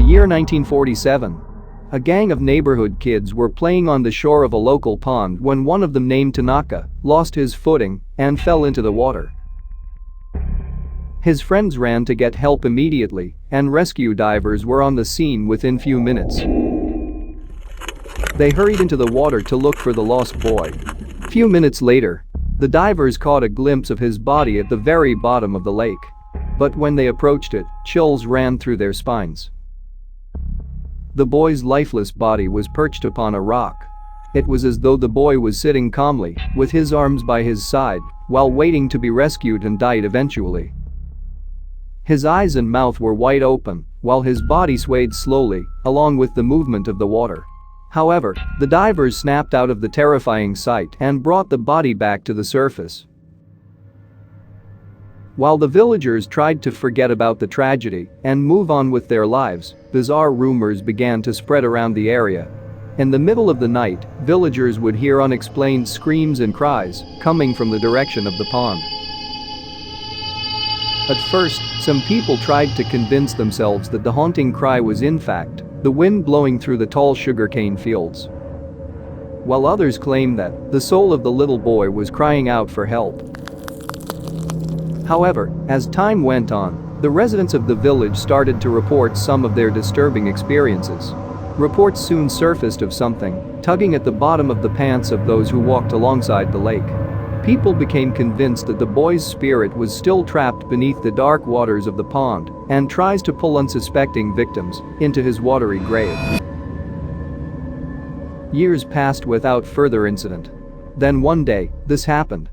year 1947. A gang of neighborhood kids were playing on the shore of a local pond when one of them, named Tanaka, lost his footing and fell into the water. His friends ran to get help immediately, and rescue divers were on the scene within few minutes. They hurried into the water to look for the lost boy. Few minutes later, the divers caught a glimpse of his body at the very bottom of the lake. But when they approached it, chills ran through their spines. The boy's lifeless body was perched upon a rock. It was as though the boy was sitting calmly, with his arms by his side, while waiting to be rescued and died eventually. His eyes and mouth were wide open, while his body swayed slowly, along with the movement of the water. However, the divers snapped out of the terrifying sight and brought the body back to the surface. While the villagers tried to forget about the tragedy and move on with their lives, bizarre rumors began to spread around the area. In the middle of the night, villagers would hear unexplained screams and cries coming from the direction of the pond. At first, some people tried to convince themselves that the haunting cry was in fact the wind blowing through the tall sugarcane fields, while others claimed that the soul of the little boy was crying out for help. However, as time went on, the residents of the village started to report some of their disturbing experiences. Reports soon surfaced of something tugging at the bottom of the pants of those who walked alongside the lake. People became convinced that the boy's spirit was still trapped beneath the dark waters of the pond and tries to pull unsuspecting victims into his watery grave. Years passed without further incident. Then one day, this happened.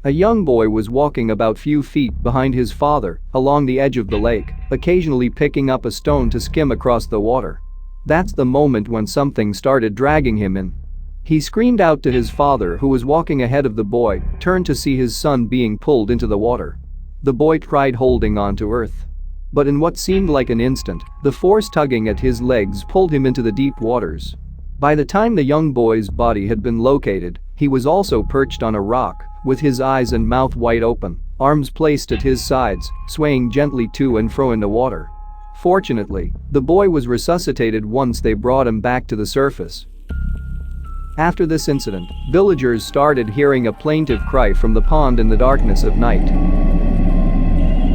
A young boy was walking about few feet behind his father along the edge of the lake, occasionally picking up a stone to skim across the water. That's the moment when something started dragging him in. He screamed out to his father, who was walking ahead of the boy, turned to see his son being pulled into the water. The boy tried holding on to earth. But in what seemed like an instant, the force tugging at his legs pulled him into the deep waters. By the time the young boy's body had been located, he was also perched on a rock, with his eyes and mouth wide open, arms placed at his sides, swaying gently to and fro in the water. Fortunately, the boy was resuscitated once they brought him back to the surface. After this incident, villagers started hearing a plaintive cry from the pond in the darkness of night.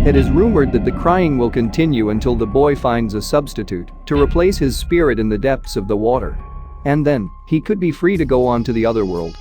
It is rumored that the crying will continue until the boy finds a substitute to replace his spirit in the depths of the water. And then, he could be free to go on to the other world.